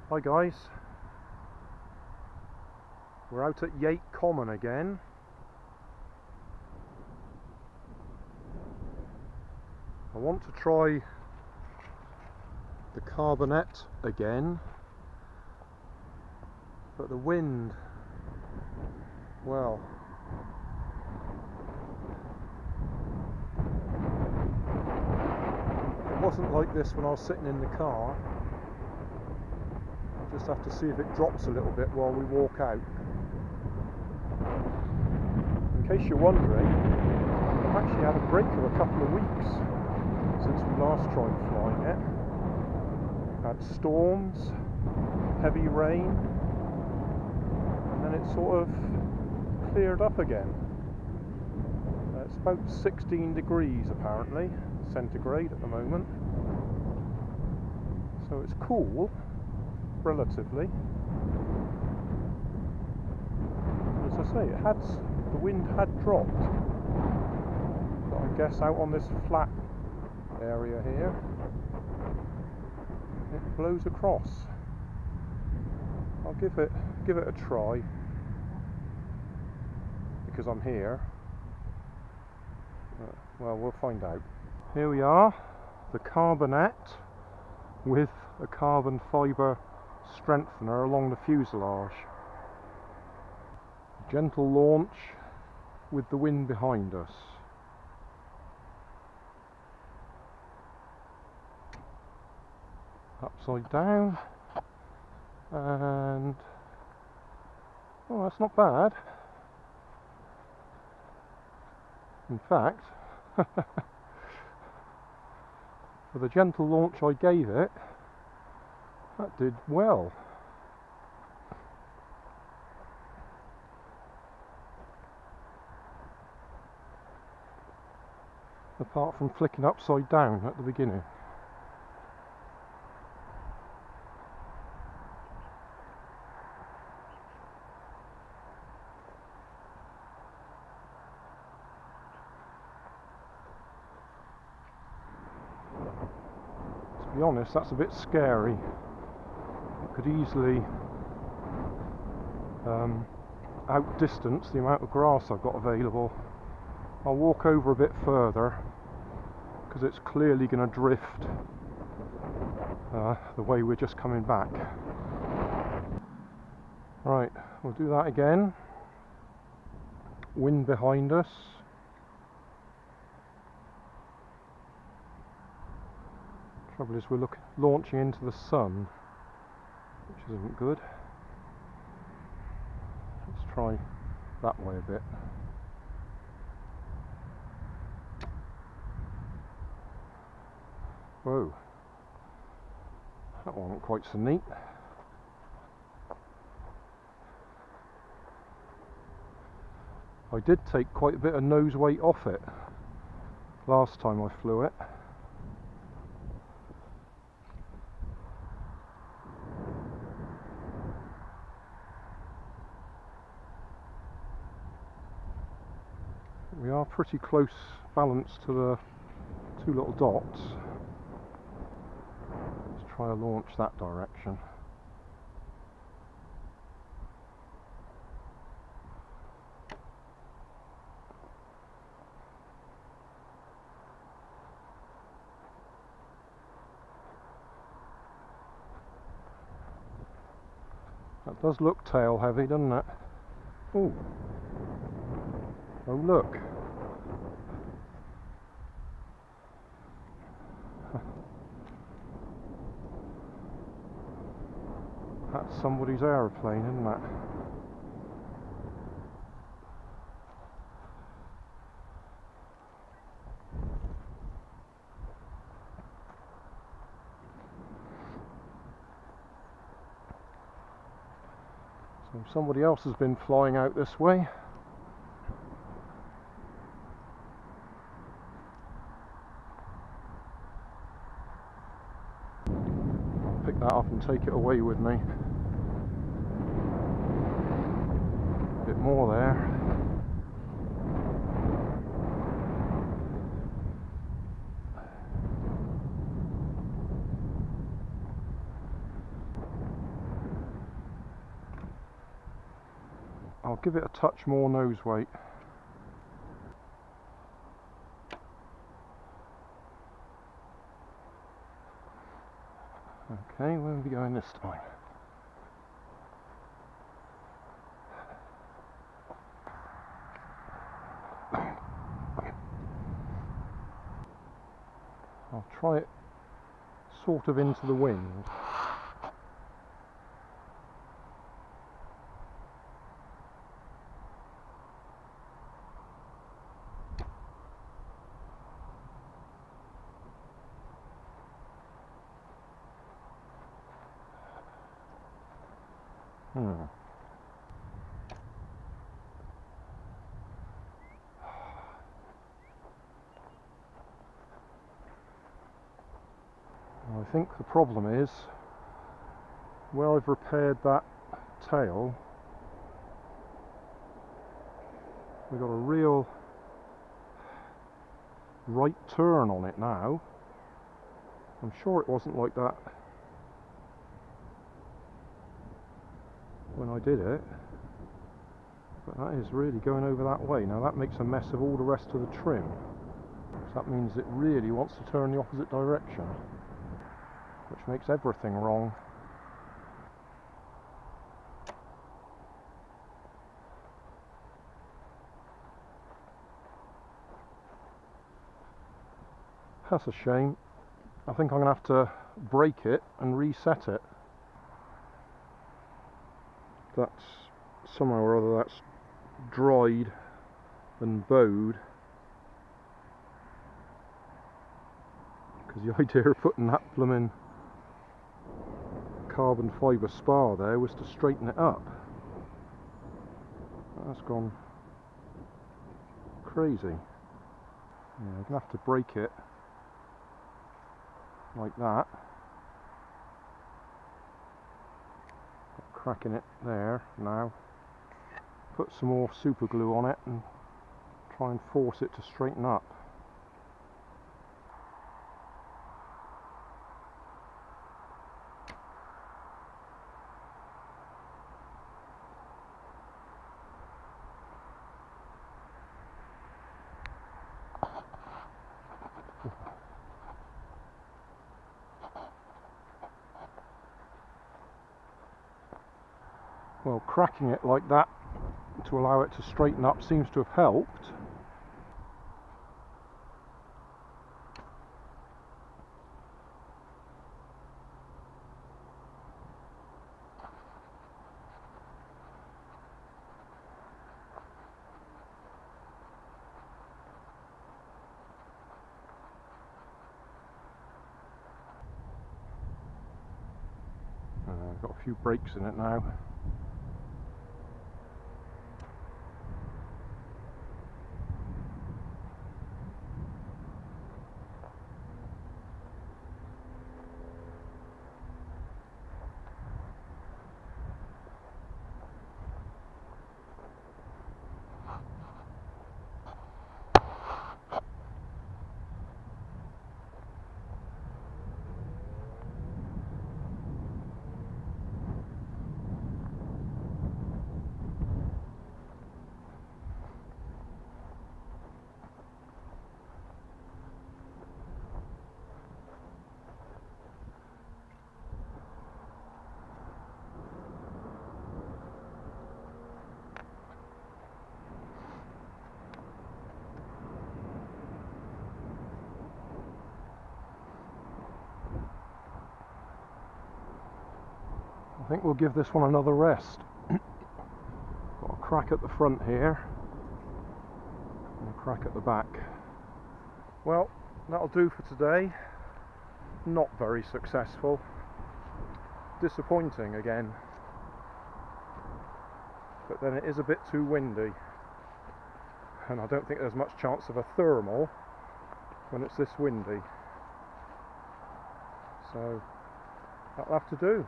Hi guys, we're out at Yate Common again. I want to try the Carbonette again, but the wind, well, it wasn't like this when I was sitting in the car. Just have to see if it drops a little bit while we walk out. In case you're wondering, I've actually had a break of a couple of weeks since we last tried flying it. Had storms, heavy rain, and then it sort of cleared up again. It's about 16 degrees apparently, centigrade at the moment. So it's cool, relatively. As I say, the wind had dropped, but I guess out on this flat area here it blows across. I'll give it a try because I'm here. Well, we'll find out. Here we are, the Carbonette with a carbon fibre strengthener along the fuselage. Gentle launch with the wind behind us. Upside down, and oh, that's not bad. In fact, for the gentle launch I gave it, that did well. Apart from flicking upside down at the beginning. To be honest, that's a bit scary. It could easily outdistance the amount of grass I've got available. I'll walk over a bit further because it's clearly going to drift the way we're just coming back. Right, we'll do that again. Wind behind us. Trouble is we're launching into the sun, which isn't good. Let's try that way a bit. Whoa, that wasn't quite so neat. I did take quite a bit of nose weight off it last time I flew it. We are pretty close balanced to the two little dots. Let's try to launch that direction. That does look tail heavy, doesn't it? Ooh. Oh look. That's somebody's aeroplane, isn't it? So somebody else has been flying out this way. Pick that up and take it away with me. A bit more there. I'll give it a touch more nose weight. Okay, where are we going this time? I'll try it sort of into the wind. I think the problem is where I've repaired that tail, we've got a real right turn on it now. I'm sure it wasn't like that when I did it, but that is really going over that way. Now that makes a mess of all the rest of the trim, so that means it really wants to turn the opposite direction, which makes everything wrong. That's a shame. I think I'm going to have to break it and reset it. That's somehow or other that's dried and bowed, because the idea of putting that blooming carbon fibre spar there was to straighten it up. That's gone crazy. Yeah, I'm going to have to break it like that. Cracking it there now. Put some more super glue on it and try and force it to straighten up. Well, cracking it like that to allow it to straighten up seems to have helped. I've got a few breaks in it now. I think we'll give this one another rest. Got a crack at the front here and a crack at the back. Well, that'll do for today. Not very successful. Disappointing again. But then it is a bit too windy, and I don't think there's much chance of a thermal when it's this windy. So that'll have to do.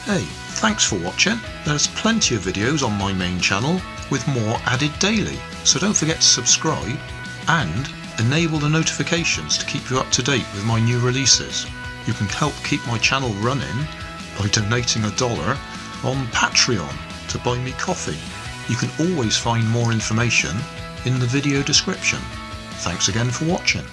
Hey, thanks for watching. There's plenty of videos on my main channel with more added daily, so don't forget to subscribe and enable the notifications to keep you up to date with my new releases. You can help keep my channel running by donating $1 on Patreon to buy me coffee. You can always find more information in the video description. Thanks again for watching.